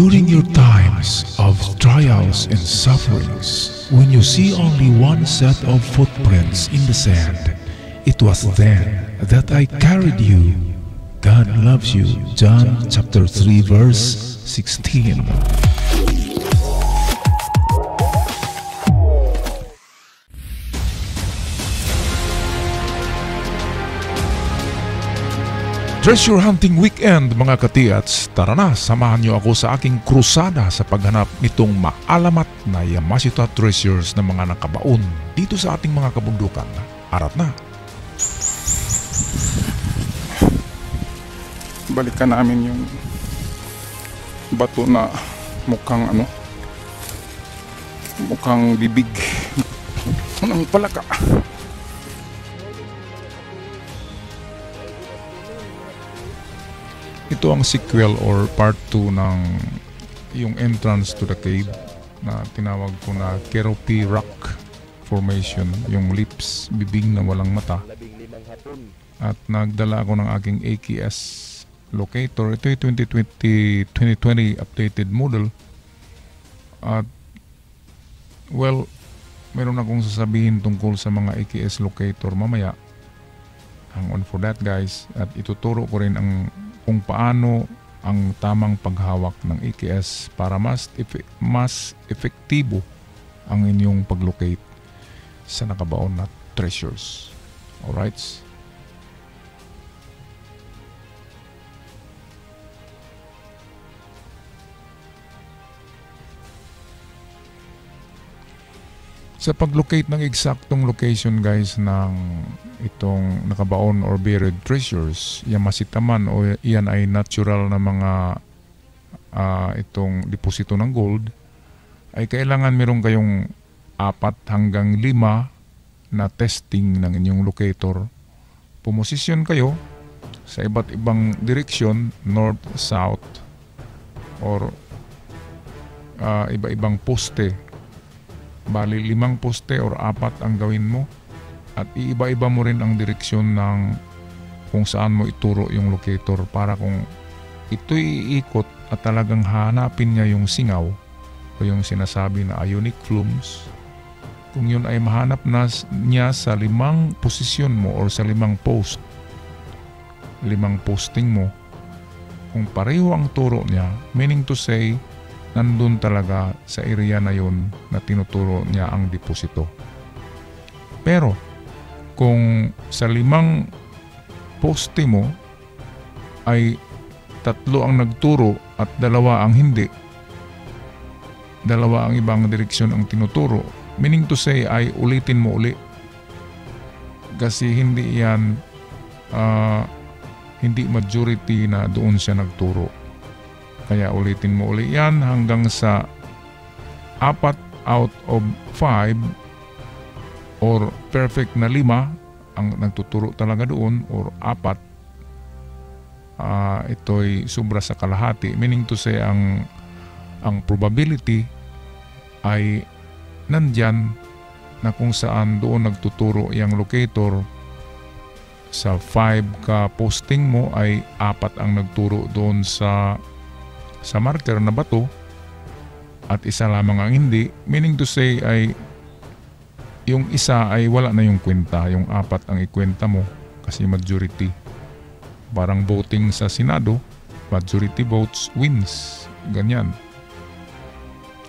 During your times of trials and sufferings, when you see only one set of footprints in the sand, it was then that I carried you. God loves you. John chapter 3 verse 16. Treasure Hunting Weekend mga katiats, tara na, samahan niyo ako sa aking krusada sa paghanap nitong maalamat na Yamashita treasures na mga nakabaon dito sa ating mga kabundukan. Arat na! Balikan namin yung bato na mukhang bibig. Anong palaka? Ito ang sequel or part 2 ng yung entrance to the cave na tinawag ko na Keroppi Rock Formation, yung lips, bibig na walang mata. At nagdala ako ng aking AKS locator. Ito yung 2020 updated model. At well, meron akong sasabihin tungkol sa mga AKS locator mamaya. Hang on for that guys. At ituturo ko rin kung paano ang tamang paghawak ng AKS para mas efektibo ang inyong paglocate sa nakabaon na treasures. Alright? Sa paglocate ng eksaktong location guys ng itong nakabaon or buried treasures, Yamashita man o iyan ay natural na mga itong deposito ng gold, ay kailangan meron kayong 4 hanggang 5 na testing ng inyong locator. Pumosisyon kayo sa iba't ibang direksyon, north, south, or iba-ibang poste. Bali 5 poste or 4 ang gawin mo at iiba-iba mo rin ang direksyon ng kung saan mo ituro yung locator para kung ito'y iikot at talagang hanapin niya yung singaw o yung sinasabi na ionic flumes, kung yun ay mahanap na niya sa 5 posisyon mo or sa 5 post, 5 posting mo, kung pareho ang turo niya, meaning to say nandun talaga sa area na yun na tinuturo niya ang deposito. Pero kung sa 5 poste mo ay 3 ang nagturo at 2 ang hindi, 2 ang ibang direksyon ang tinuturo, meaning to say ay ulitin mo uli kasi hindi yan hindi majority na doon siya nagturo. Kaya ulitin mo uli yan hanggang sa 4 out of 5 or perfect na 5 ang nagtuturo talaga doon or 4. Ito'y sobra sa kalahati. Meaning to say ang probability ay nandyan na kung saan doon nagtuturo yung locator sa 5 ka posting mo ay 4 ang nagturo doon sa marker na bato at isa lamang ang hindi, meaning to say ay yung isa ay wala na yung kwenta, yung 4 ang ikwenta mo kasi majority. Parang voting sa Senado, majority votes wins, ganyan.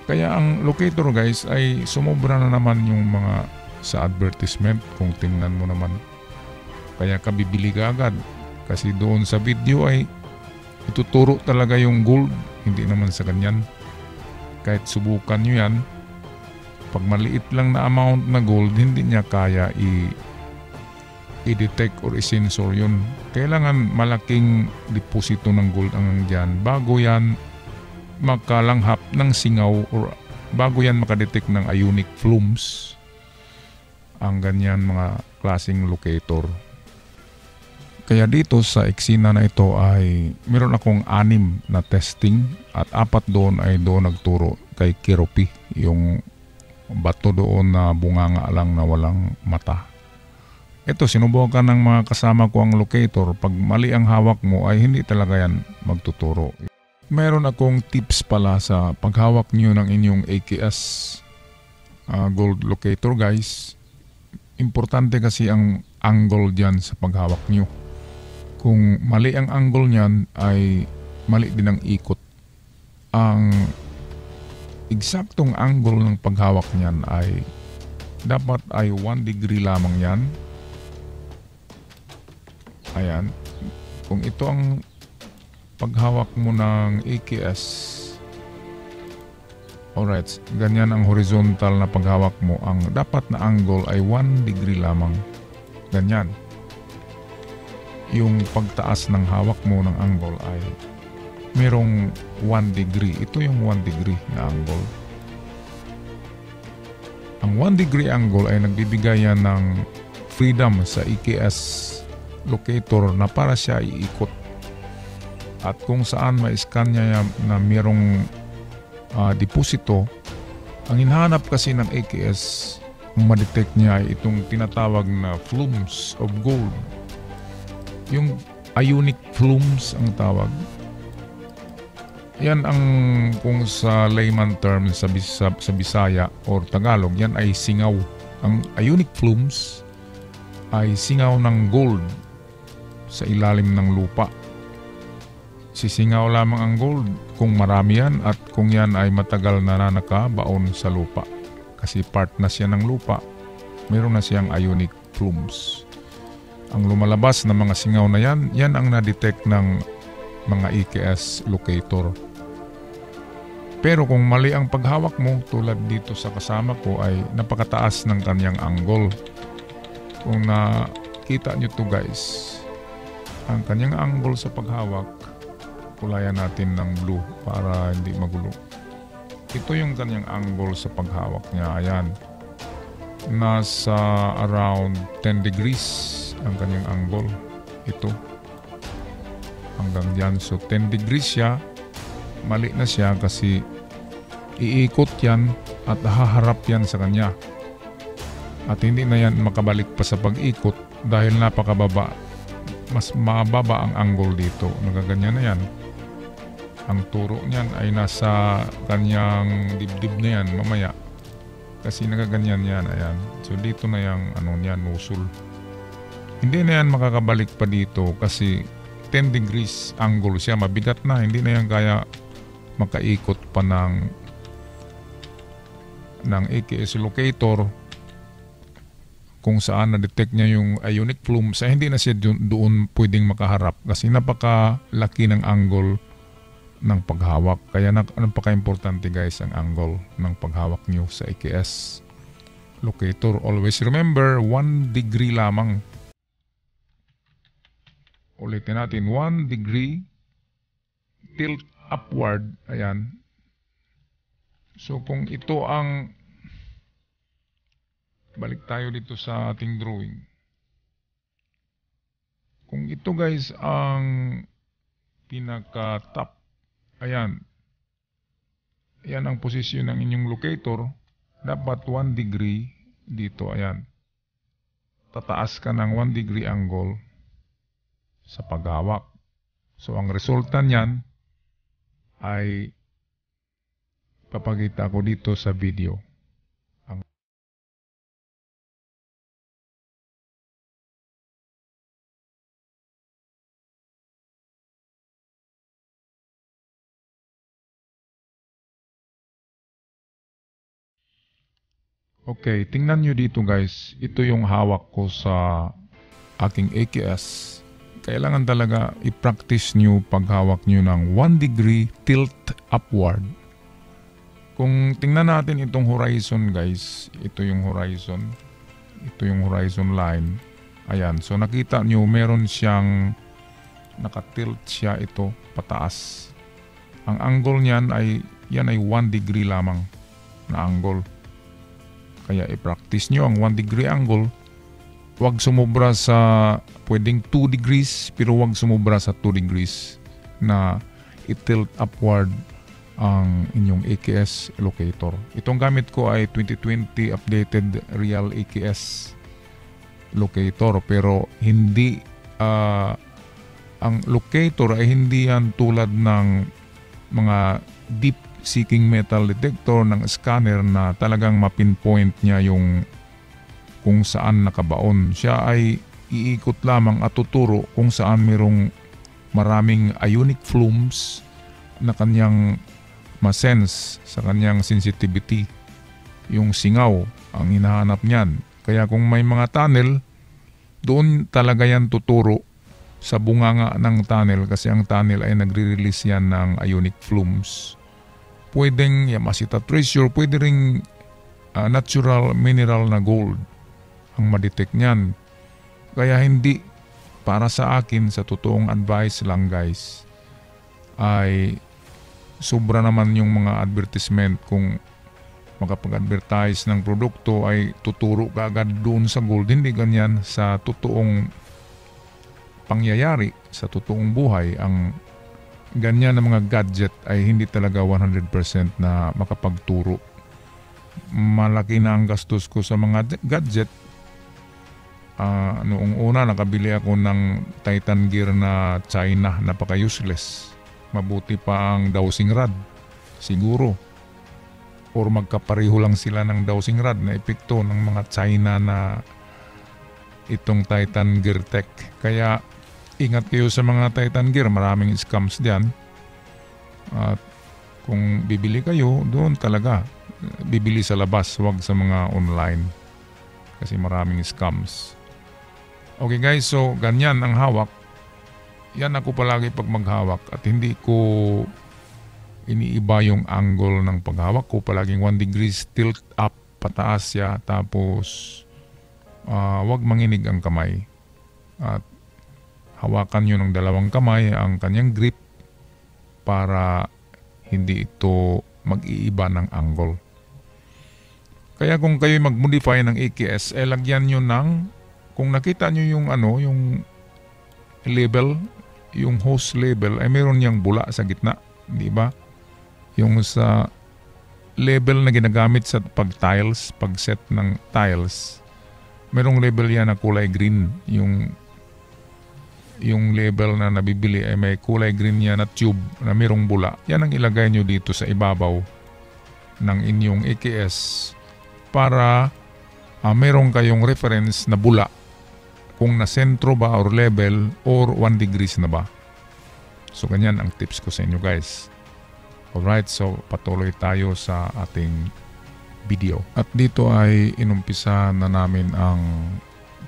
Kaya ang locator guys ay sumobra na naman yung mga sa advertisement kung tingnan mo naman. Kaya ka bibili ka agad kasi doon sa video ay ituturo talaga yung gold, hindi naman sa ganyan. Kahit subukan nyo yan, pag maliit lang na amount na gold, hindi niya kaya i-detect or i-sensor yun. Kailangan malaking deposito ng gold ang nandyan bago yan makalanghap ng singaw or bago yan makadetect ng ionic flumes ang ganyan mga klaseng locator. Kaya dito sa eksena na ito ay meron akong 6 na testing at 4 doon ay doon nagturo kay Keroppi, yung bato doon na bunganga lang na walang mata. Ito, sinubukan ng mga kasama ko ang locator. Pag mali ang hawak mo ay hindi talaga yan magtuturo. meron akong tips pala sa paghawak nyo ng inyong AKS gold locator guys. Importante kasi ang angle dyan sa paghawak nyo. Kung mali ang angle nyan ay mali din ang ikot. Ang eksaktong angle ng paghawak nyan ay dapat ay 1 degree lamang yan. Ayan. Kung ito ang paghawak mo ng AKS, alright, ganyan ang horizontal na paghawak mo. Ang dapat na angle ay 1 degree lamang. Ganyan. Yung pagtaas ng hawak mo ng angle ay merong 1 degree. Ito yung 1 degree na angle. Ang 1 degree angle ay nagbibigay yan ng freedom sa AKS locator na para siya iikot. At kung saan ma-scan niya na mayroong deposito, ang hinahanap kasi ng AKS, ang ma-detect niya ay itong tinatawag na plumes of gold. Yung ionic plumes ang tawag. Yan ang kung sa layman term sa Bisaya or Tagalog, yan ay singaw. Ang ionic plumes ay singaw ng gold sa ilalim ng lupa. Sisingaw lamang ang gold kung marami yan at kung yan ay matagal na nakabaon sa lupa. Kasi part na siya ng lupa, mayroon na siyang ionic plumes. Ang lumalabas na mga singaw na yan, yan ang na-detect ng mga AKS locator. Pero kung mali ang paghawak mo, tulad dito sa kasama ko ay napakataas ng kanyang angle. Kung nakita nyo to guys, ang kanyang angle sa paghawak, kulayan natin ng blue para hindi magulo. Ito yung kanyang angle sa paghawak niya. Ayan. Nasa around 10 degrees ang kanyang angle. Ito. Hanggang dyan. So 10 degrees siya. Mali na siya kasi iikot yan at haharap yan sa kanya. At hindi na yan makabalik pa sa pag-ikot dahil napakababa. Mas mababa ang angle dito. Nagaganyan na yan. Ang turo niyan ay nasa kanyang dibdib na yan mamaya. Kasi nagaganyan yan. Ayan. So dito na yung niyan, nozzle. Hindi na yan makakabalik pa dito kasi 10 degrees angle siya. Mabigat na. Hindi na yan kaya makaikot pa ng AKS locator kung saan na-detect niya yung ionic plumes. Hindi na siya doon pwedeng makaharap kasi napakalaki ng angle ng paghawak. Kaya napaka-importante guys ang angle ng paghawak nyo sa AKS locator. Always remember, 1 degree lamang. Ulitin natin, 1 degree tilt upward. Ayan. So kung ito ang balik tayo dito sa ating drawing. Kung ito guys ang pinaka-top, ayan. Ayan ang posisyon ng inyong locator. Dapat 1 degree dito, ayan. Tataas ka ng 1 degree angle sa paghawak. So ang resulta niyan ay papakita ko dito sa video. Okay, tingnan nyo dito guys. Ito yung hawak ko sa aking AKS. Kailangan talaga i-practice nyo paghawak nyo ng 1 degree tilt upward. Kung tingnan natin itong horizon guys, ito yung horizon. Ito yung horizon line. Ayan, so nakita nyo meron siyang nakatilt siya ito pataas. Ang angle niyan ay, yan ay 1 degree lamang na angle. Kaya i-practice nyo ang 1 degree angle. Huwag sumubra sa pwedeng 2 degrees pero huwag sumubra sa 2 degrees na i-tilt upward ang inyong AKS locator. Itong gamit ko ay 2020 updated real AKS locator pero hindi ang locator ay hindi yan tulad ng mga deep seeking metal detector ng scanner na talagang mapinpoint niya yung kung saan nakabaon. Siya ay iikot lamang at tuturo kung saan mayroong maraming ionic flumes na kanyang masense sa kanyang sensitivity. Yung singaw ang hinahanap niyan. Kaya kung may mga tunnel, doon talaga yan tuturo sa bunganga ng tunnel kasi ang tunnel ay nagre-release yan ng ionic flumes. Pwedeng Yamashita treasure, pwede ring natural mineral na gold ang madetect niyan. Kaya hindi, para sa akin, sa totoong advice lang guys, ay sobra naman yung mga advertisement. Kung makapag-advertise ng produkto ay tuturo ka agad doon sa gold. Hindi ganyan sa totoong pangyayari, sa totoong buhay. Ang ganyan na mga gadget ay hindi talaga 100% na makapagturo. Malaki na ang gastos ko sa mga gadget. Noong una nakabili ako ng Titan Gear na China, napaka-useless. Mabuti pa ang dowsing rod, siguro. Or magkapareho lang sila ng dowsing rod na epekto ng mga China na itong Titan Gear Tech. Kaya ingat kayo sa mga Titan Gear, maraming scams diyan. At kung bibili kayo, doon talaga bibili sa labas, wag sa mga online. Kasi maraming scams. Okay guys, so ganyan ang hawak. Yan ako palagi pag maghawak at hindi ko iniiba yung angle ng paghawak ko. Palaging 1 degrees tilt up, pataas siya. Tapos wag manginig ang kamay. At hawakan nyo ng dalawang kamay ang kanyang grip para hindi ito mag-iiba ng angle. Kaya kung kayo mag-modify ng AKS, lagyan nyo ng, kung nakita nyo yung yung label, yung hose label, ay meron niyang bula sa gitna, di ba? Yung sa label na ginagamit sa pag-tiles, pag-set ng tiles, merong label yan na kulay green. Yung label na nabibili ay may kulay green yan na tube na merong bula. Yan ang ilagay nyo dito sa ibabaw ng inyong AKS para merong kayong reference na bula kung na sentro ba or level or 1 degrees na ba. So ganyan ang tips ko sa inyo guys. Alright, so patuloy tayo sa ating video. At dito ay inumpisa na namin ang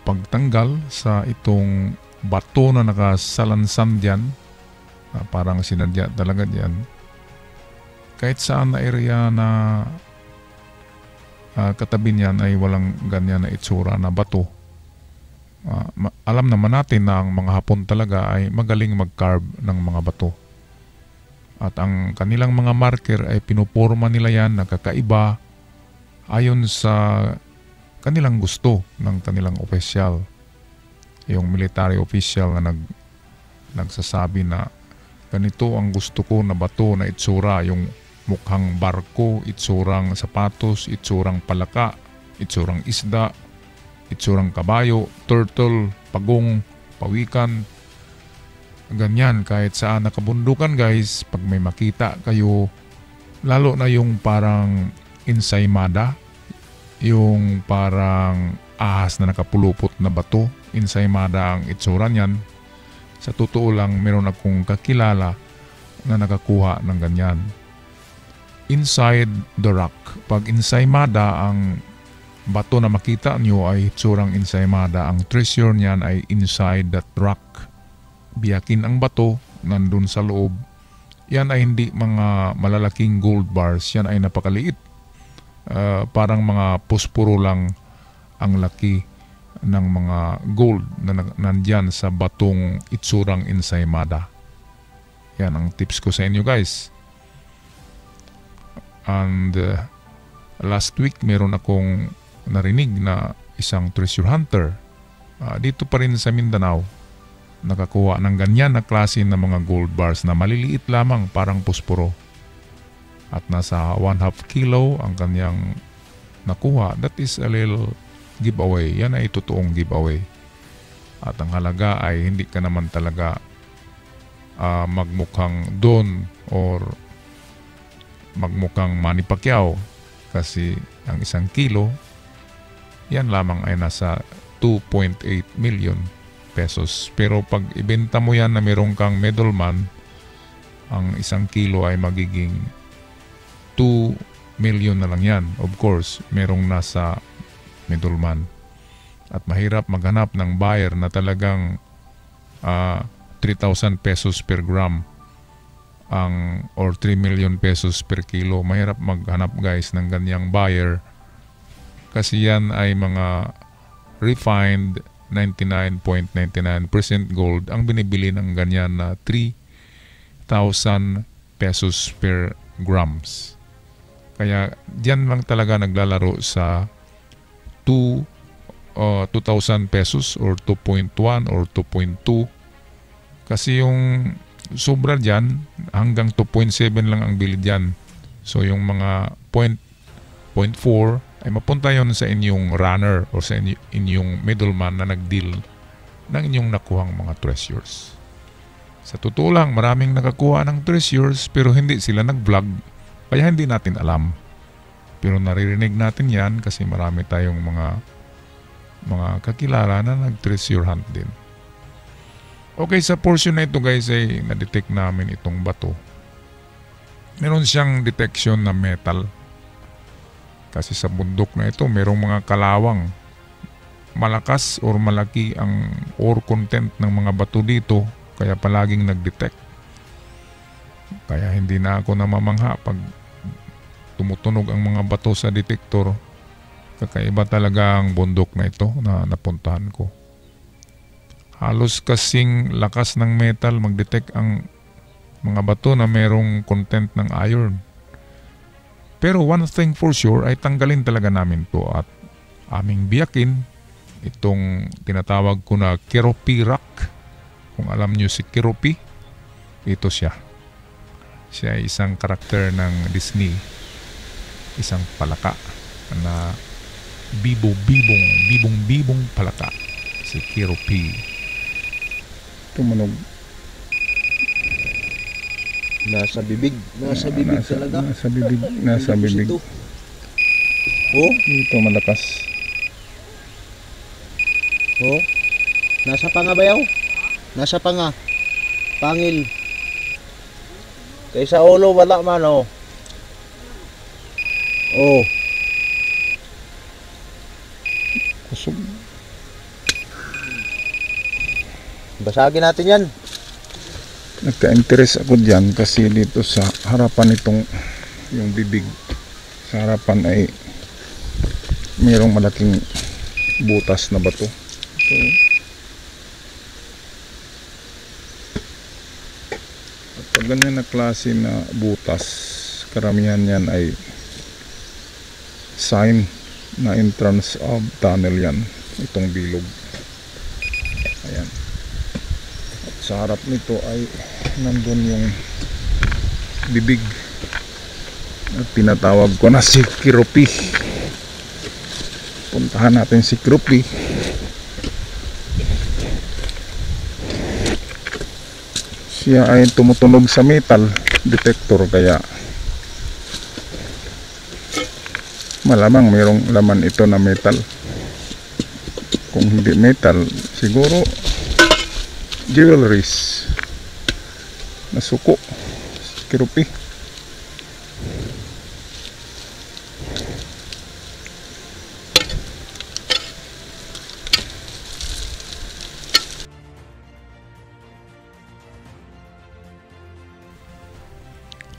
pagtanggal sa itong bato na nakasalansan dyan. Parang sinadya talaga dyan. Kahit saan na area na katabi niyan ay walang ganyan na itsura na bato. Alam naman natin na ang mga Hapon talaga ay magaling mag-carve ng mga bato. At ang kanilang mga marker ay pinuporma nila yan na kakaiba ayon sa kanilang gusto ng kanilang opisyal. Yung military official na nagsasabi na ganito ang gusto ko na bato na itsura, yung mukhang barko, itsurang sapatos, itsurang palaka, itsurang isda, itsurang kabayo, turtle, pagong, pawikan. Ganyan kahit saan nakabundukan guys, pag may makita kayo, lalo na yung parang ensaymada, yung parang ahas na nakapulupot na bato, ensaymada ang itsura niyan. Sa totoo lang, meron akong kakilala na nakakuha ng ganyan. Inside the rock. Pag ensaymada ang bato na makita nyo ay itsurang ensaymada, ang treasure niyan ay inside that rock. Biyakin ang bato, nandun sa loob. Yan ay hindi mga malalaking gold bars, yan ay napakaliit. Parang mga posporo lang ang laki ng mga gold na nandyan sa batong itsurang ensaymada. Yan ang tips ko sa inyo guys. And last week meron akong narinig na isang treasure hunter dito pa rin sa Mindanao nakakuha ng ganyan na klase ng mga gold bars na maliliit lamang, parang posporo, at nasa 1/2 kilo ang kanyang nakuha. That is a little giveaway. Yan ay totoong giveaway, at ang halaga ay hindi ka naman talaga magmukhang doon or magmukhang Manny Pacquiao kasi ang 1 kilo yan lamang ay nasa 2.8 million pesos. Pero pag ibenta mo yan na meron kang middleman, ang 1 kilo ay magiging 2 million na lang yan. Of course, merong nasa middleman. At mahirap maghanap ng buyer na talagang 3,000 pesos per gram or 3 million pesos per kilo. Mahirap maghanap guys ng ganyang buyer kasi yan ay mga refined 99.99% gold ang binibili ng ganyan na 3,000 pesos per grams. Kaya diyan lang talaga naglalaro sa 2,000 pesos or 2.1 or 2.2 kasi yung sobra dyan hanggang 2.7 lang ang bili dyan. So yung mga 0.4 ay mapunta yon sa inyong runner o sa inyong middleman na nag-deal ng inyong nakuhang mga treasures. Sa totoo lang, maraming nakakuha ng treasures pero hindi sila nag-vlog kaya hindi natin alam. Pero naririnig natin yan kasi marami tayong mga kakilala na nag-treasure hunt din. Okay, sa portion na ito guys ay na-detect namin itong bato. Meron siyang detection na metal. Kasi sa bundok na ito merong mga kalawang. Malakas or malaki ang ore content ng mga bato dito kaya palaging nag-detect. Kaya hindi na ako namamangha pag tumutunog ang mga bato sa detector. Kakaiba talaga ang bundok na ito na napuntahan ko. Halos kasing lakas ng metal mag-detect ang mga bato na merong content ng iron. Pero one thing for sure ay tanggalin talaga namin to at aming biyakin itong tinatawag ko na Keroppi Rock. Kung alam nyo si Keroppi, ito siya. Siya ay isang karakter ng Disney. Isang palaka na bibong palaka. Si Keroppi. Tumunog. Nasa bibig talaga. Nasa bibig. Ito. Oh, Ito malakas. oh. Nasa panga bayaw? Nasa panga. Pangil. Kaysa ulo wala man oh. Oh, Kusog. basagin natin yan. Nagka-interest ako dyan kasi dito sa harapan itong yung bibig sa harapan ay mayroong malaking butas na bato. So, at pag ganyan na klase na butas, karamihan yan ay sign na entrance of tunnel yan, itong bilog. Ayan. Sa harap nito ay nandun yung bibig at tinatawag ko na si Keroppi. Puntahan natin si Keroppi. Siya ay tumutunog sa metal detector kaya malamang mayroong laman ito na metal. Kung hindi metal siguro jewelries na suko. Keroppi.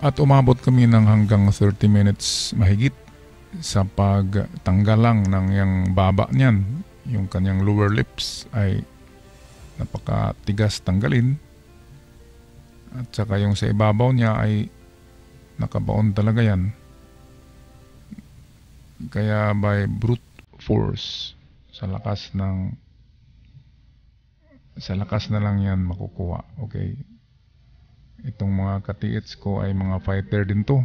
At umabot kami ng hanggang 30 minutes mahigit sa pagtanggal lang ng yung baba niyan. Yung kanyang lower lips ay napakatigas tanggalin. At saka yung sa ibabaw niya ay nakabaon talaga yan. Kaya by brute force, sa lakas na lang yan makukuha. Okay. Itong mga katiits ko ay mga fighter din to.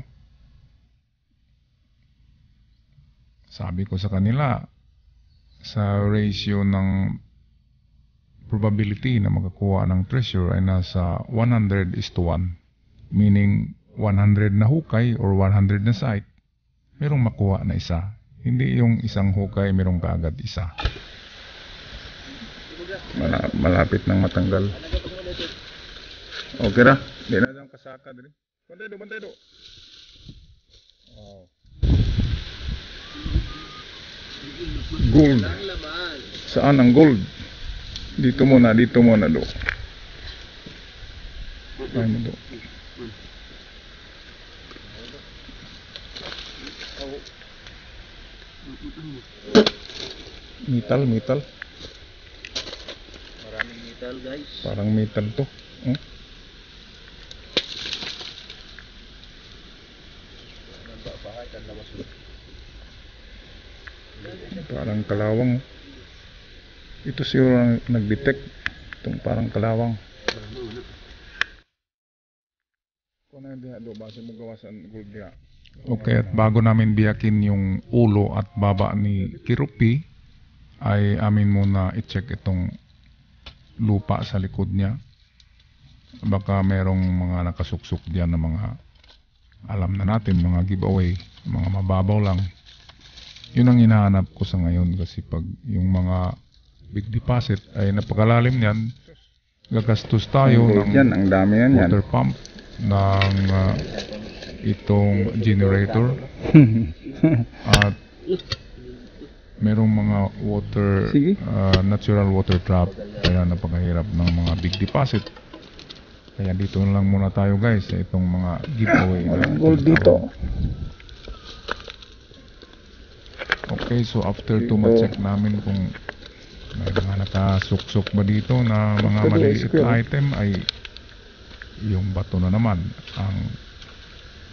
Sabi ko sa kanila, sa ratio ng probability na makakuha ng treasure ay nasa 100:1. Meaning, 100 na hukay or 100 na sight, merong makuha na isa. Hindi yung isang hukay, merong kaagad isa. Malapit nang matanggal. Okay ra. Di na lang kasaka diri. Bantay do. Wow. Gold. Saan ang gold? Dito muna do. Ay mo do. Metal. Maraming metal, guys. Parang metal to. Parang kalawang. Ito siguro ang nag-detect. Itong parang kalawang. Kung na diha do, base mo gawasan gold diha. Okay, at bago namin biyakin yung ulo at baba ni Kirupi, ay amin muna i-check itong lupa sa likod niya. Baka merong mga nakasuksok diyan na mga alam na natin, mga giveaway, mga mababaw lang. Yun ang hinahanap ko sa ngayon kasi pag yung mga big deposit ay napakalalim niyan, gagastos tayo ng yan, ang dami yan water pump, ng itong generator at merong mga water natural water trap, kaya napakahirap ng mga big deposit. Kaya dito na lang muna tayo guys sa itong mga giveaway. Walang gold dito. Okay, so after to ma-check namin kung may mga nakasuksok ba dito na mga maliliit na item, ay yung bato na naman ang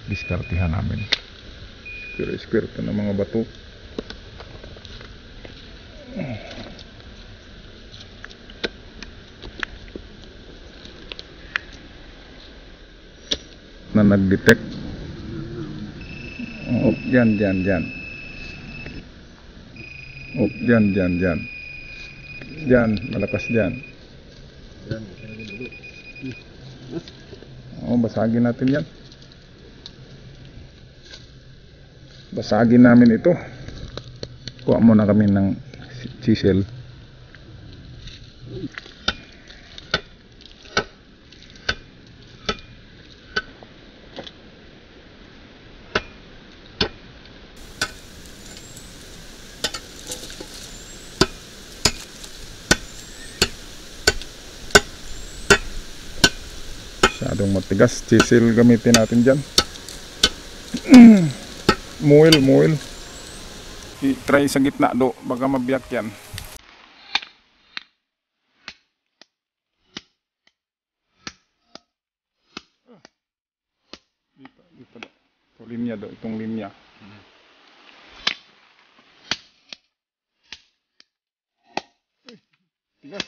diskartihan namin. Square to ng mga bato. Na nag-detect. Oh, dyan. Oh, dyan. Dyan, malakas dyan. Oh, basagin natin yan. Basagin namin ito. Kuha muna kami ng chisel. Masyadong matigas. Chisel gamitin natin dyan. Muil. I-try sa gitna do. Baka mabiyak yan. Dito do. Ito linya do. Itong linya. Tigas.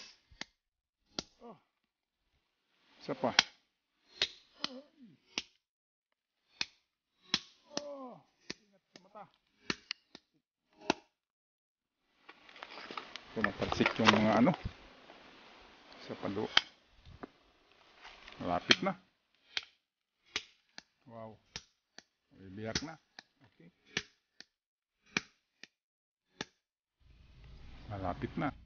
Isa pa. Maparsik yung mga ano sa palo. Malapit na. Wow, biyak na. Okay, malapit na.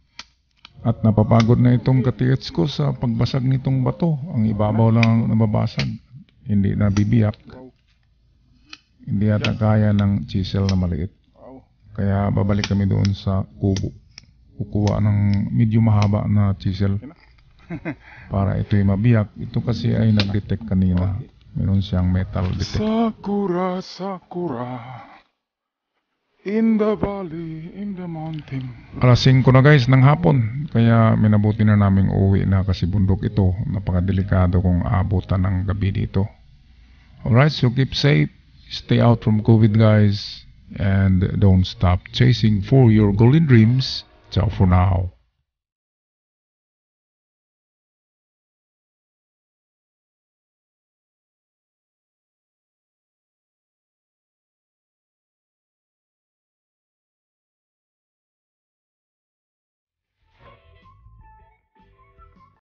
At napapagod na itong katiits ko sa pagbasag nitong bato. Ang ibabaw lang ang nababasag, hindi nabibiyak. Hindi yata kaya ng chisel na maliit. Kaya babalik kami doon sa kubo. Kukuha ng medyo mahaba na chisel para ito'y mabiyak. Ito kasi ay nag-detect kanina. Meron siyang metal detect. Sakura in the valley, in the mountain. Alas 5 na guys ng hapon. Kaya minabuti na naming uwi na kasi bundok ito. Napakadelikado kung aabutan ng gabi dito. Alright, so keep safe. Stay out from COVID guys. And don't stop chasing for your golden dreams. Ciao for now.